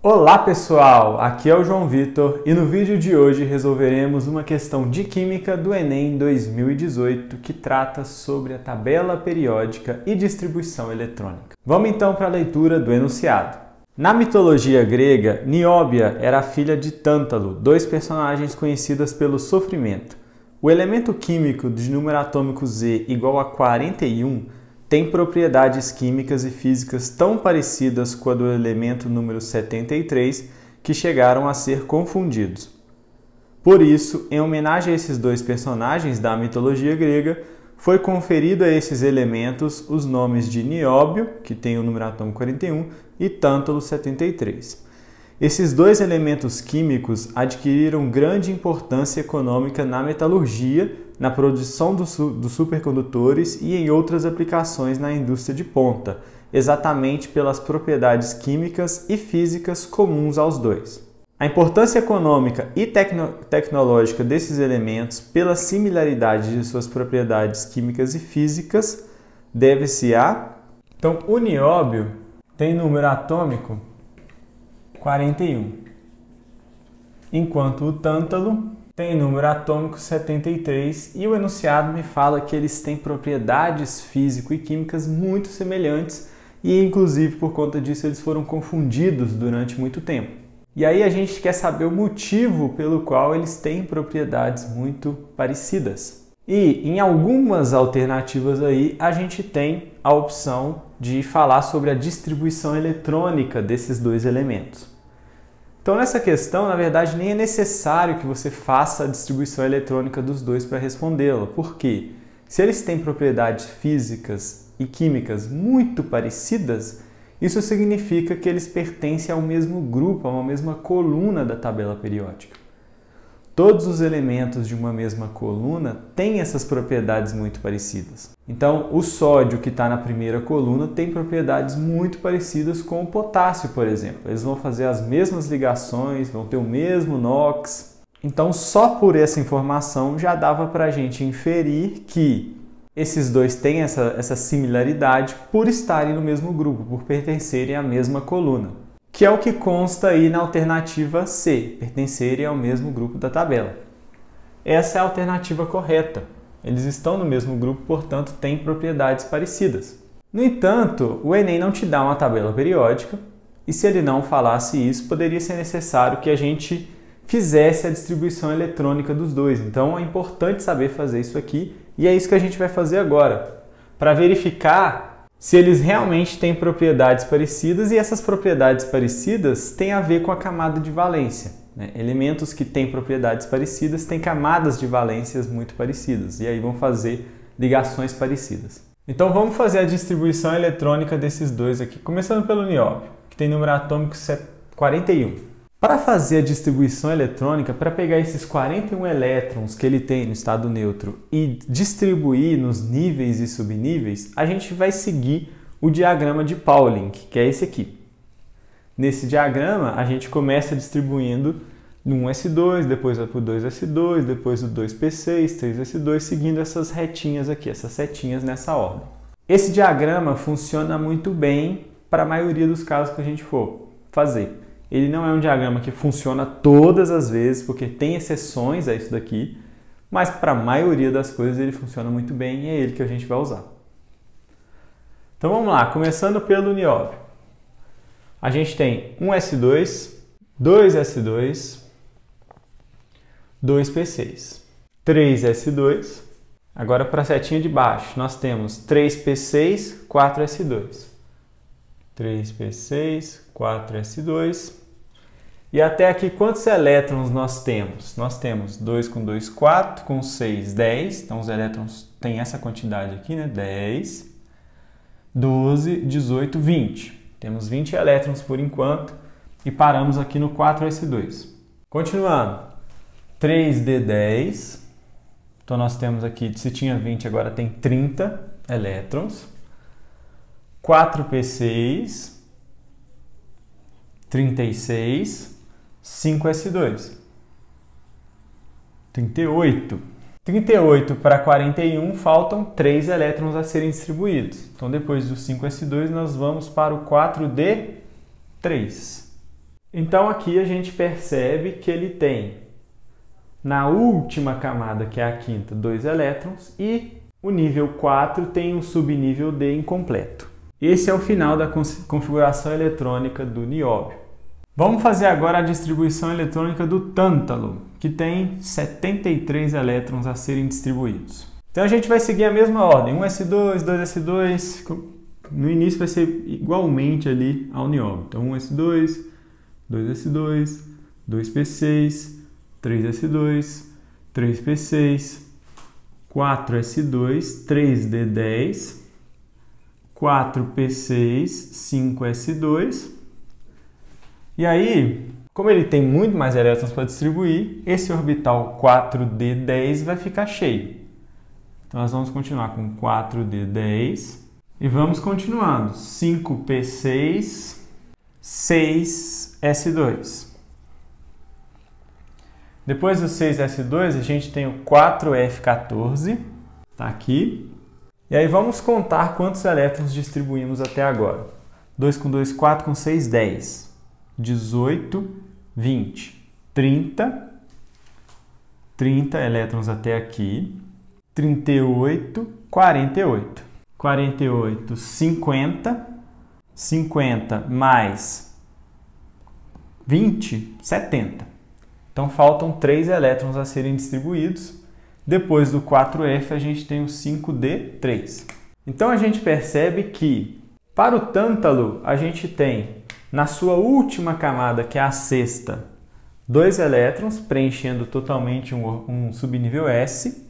Olá pessoal, aqui é o João Vitor e no vídeo de hoje resolveremos uma questão de Química do Enem 2018 que trata sobre a tabela periódica e distribuição eletrônica. Vamos então para a leitura do enunciado. Na mitologia grega, Nióbia era a filha de Tântalo, dois personagens conhecidos pelo sofrimento. O elemento químico de número atômico Z igual a 41 tem propriedades químicas e físicas tão parecidas com a do elemento número 73 que chegaram a ser confundidos. Por isso, em homenagem a esses dois personagens da mitologia grega, foi conferido a esses elementos os nomes de Nióbio, que tem o número atômico 41, e Tântalo 73. Esses dois elementos químicos adquiriram grande importância econômica na metalurgia, na produção dos supercondutores e em outras aplicações na indústria de ponta, exatamente pelas propriedades químicas e físicas comuns aos dois. A importância econômica e tecnológica desses elementos, pela similaridade de suas propriedades químicas e físicas, deve-se a... Então, o nióbio tem número atômico 41, enquanto o tântalo tem número atômico 73 e o enunciado me fala que eles têm propriedades físico e químicas muito semelhantes e, inclusive, por conta disso, eles foram confundidos durante muito tempo. E aí a gente quer saber o motivo pelo qual eles têm propriedades muito parecidas. E em algumas alternativas aí a gente tem a opção de falar sobre a distribuição eletrônica desses dois elementos. Então nessa questão, na verdade, nem é necessário que você faça a distribuição eletrônica dos dois para respondê-la. Por quê? Se eles têm propriedades físicas e químicas muito parecidas, isso significa que eles pertencem ao mesmo grupo, a uma mesma coluna da tabela periódica. Todos os elementos de uma mesma coluna têm essas propriedades muito parecidas. Então, o sódio que está na primeira coluna tem propriedades muito parecidas com o potássio, por exemplo. Eles vão fazer as mesmas ligações, vão ter o mesmo NOx. Então, só por essa informação já dava para a gente inferir que esses dois têm essa similaridade por estarem no mesmo grupo, por pertencerem à mesma coluna, que é o que consta aí na alternativa C, pertencerem ao mesmo grupo da tabela. Essa é a alternativa correta. Eles estão no mesmo grupo, portanto, têm propriedades parecidas. No entanto, o Enem não te dá uma tabela periódica, e se ele não falasse isso, poderia ser necessário que a gente fizesse a distribuição eletrônica dos dois. Então, é importante saber fazer isso aqui, e é isso que a gente vai fazer agora, para verificar se eles realmente têm propriedades parecidas, e essas propriedades parecidas têm a ver com a camada de valência, né? Elementos que têm propriedades parecidas têm camadas de valências muito parecidas, e aí vão fazer ligações parecidas. Então vamos fazer a distribuição eletrônica desses dois aqui, começando pelo nióbio, que tem número atômico 41. Para fazer a distribuição eletrônica, para pegar esses 41 elétrons que ele tem no estado neutro e distribuir nos níveis e subníveis, a gente vai seguir o diagrama de Pauling, que é esse aqui. Nesse diagrama, a gente começa distribuindo no 1s2, depois vai para o 2s2, depois o 2p6, 3s2, seguindo essas retinhas aqui, essas setinhas nessa ordem. Esse diagrama funciona muito bem para a maioria dos casos que a gente for fazer. Ele não é um diagrama que funciona todas as vezes, porque tem exceções a isso daqui, mas para a maioria das coisas ele funciona muito bem e é ele que a gente vai usar. Então vamos lá, começando pelo nióbio. A gente tem 1s2, 2s2, 2p6, 3s2. Agora para a setinha de baixo, nós temos 3p6, 4s2. 3p6, 4s2. E até aqui, quantos elétrons nós temos? Nós temos 2 com 2, 4, com 6, 10. Então, os elétrons têm essa quantidade aqui, né? 10, 12, 18, 20. Temos 20 elétrons por enquanto e paramos aqui no 4s2. Continuando, 3d10. Então, nós temos aqui, se tinha 20, agora tem 30 elétrons. 4p6, 36, 5s2, 38. 38 para 41, faltam 3 elétrons a serem distribuídos. Então, depois do 5s2, nós vamos para o 4d3. Então aqui a gente percebe que ele tem, na última camada, que é a quinta, 2 elétrons, e o nível 4 tem um subnível D incompleto. Esse é o final da configuração eletrônica do nióbio. Vamos fazer agora a distribuição eletrônica do tântalo, que tem 73 elétrons a serem distribuídos. Então a gente vai seguir a mesma ordem, 1s2, 2s2, no início vai ser igualmente ali ao nióbio. Então 1s2, 2s2, 2p6, 3s2, 3p6, 4s2, 3d10, 4p6, 5s2. E aí, como ele tem muito mais elétrons para distribuir, esse orbital 4d10 vai ficar cheio. Então nós vamos continuar com 4d10 e vamos continuando. 5p6, 6s2. Depois do 6s2, a gente tem o 4f14, está aqui. E aí vamos contar quantos elétrons distribuímos até agora. 2 com 2, 4 com 6, 10. 18, 20, 30 elétrons até aqui, 38, 48, 48, 50, 50 mais 20, 70. Então faltam 3 elétrons a serem distribuídos. Depois do 4F a gente tem o 5D3. Então a gente percebe que para o tântalo a gente tem na sua última camada, que é a sexta, 2 elétrons, preenchendo totalmente um subnível S.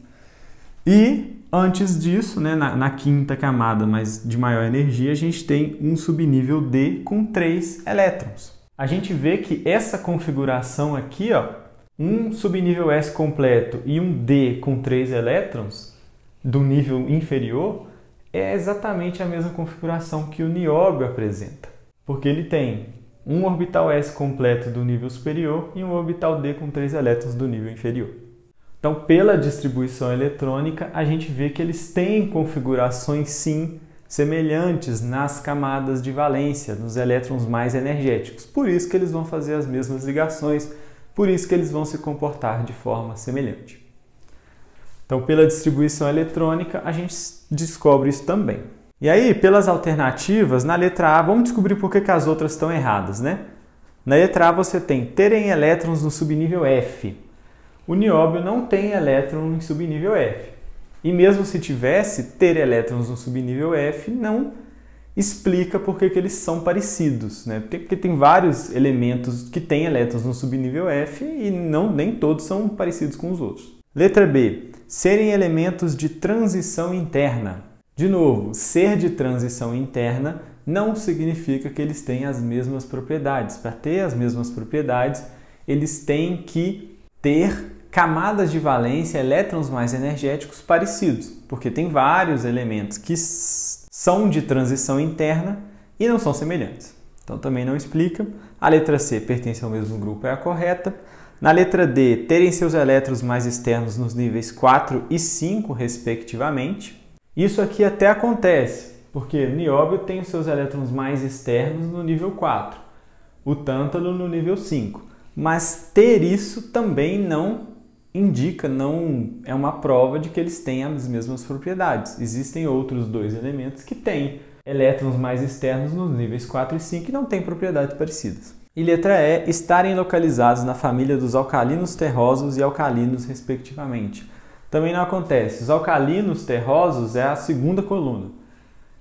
E antes disso, né, na quinta camada, mas de maior energia, a gente tem um subnível D com 3 elétrons. A gente vê que essa configuração aqui, ó, um subnível S completo e um D com 3 elétrons do nível inferior, é exatamente a mesma configuração que o nióbio apresenta. Porque ele tem um orbital S completo do nível superior e um orbital D com 3 elétrons do nível inferior. Então, pela distribuição eletrônica, a gente vê que eles têm configurações, sim, semelhantes nas camadas de valência, nos elétrons mais energéticos. Por isso que eles vão fazer as mesmas ligações, por isso que eles vão se comportar de forma semelhante. Então, pela distribuição eletrônica, a gente descobre isso também. E aí, pelas alternativas, na letra A, vamos descobrir por que as outras estão erradas, né? Na letra A você tem terem elétrons no subnível F. O nióbio não tem elétron em subnível F. E mesmo se tivesse, ter elétrons no subnível F não explica por que eles são parecidos, né? Porque tem vários elementos que têm elétrons no subnível F e nem todos são parecidos com os outros. Letra B. Serem elementos de transição interna. De novo, ser de transição interna não significa que eles têm as mesmas propriedades. Para ter as mesmas propriedades, eles têm que ter camadas de valência, elétrons mais energéticos parecidos, porque tem vários elementos que são de transição interna e não são semelhantes. Então também não explica. A letra C, pertence ao mesmo grupo, é a correta. Na letra D, terem seus elétrons mais externos nos níveis 4 e 5, respectivamente. Isso aqui até acontece, porque o nióbio tem os seus elétrons mais externos no nível 4, o tântalo no nível 5. Mas ter isso também não indica, não é uma prova de que eles têm as mesmas propriedades. Existem outros 2 elementos que têm elétrons mais externos nos níveis 4 e 5 e não têm propriedades parecidas. E letra E, estarem localizados na família dos alcalinos terrosos e alcalinos, respectivamente. Também não acontece. Os alcalinos terrosos é a segunda coluna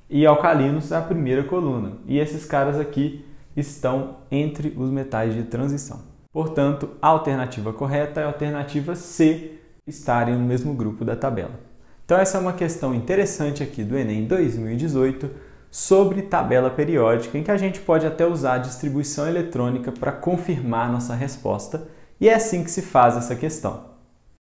e alcalinos é a primeira coluna. E esses caras aqui estão entre os metais de transição. Portanto, a alternativa correta é a alternativa C, estarem no mesmo grupo da tabela. Então essa é uma questão interessante aqui do Enem 2018 sobre tabela periódica, em que a gente pode até usar a distribuição eletrônica para confirmar nossa resposta. E é assim que se faz essa questão.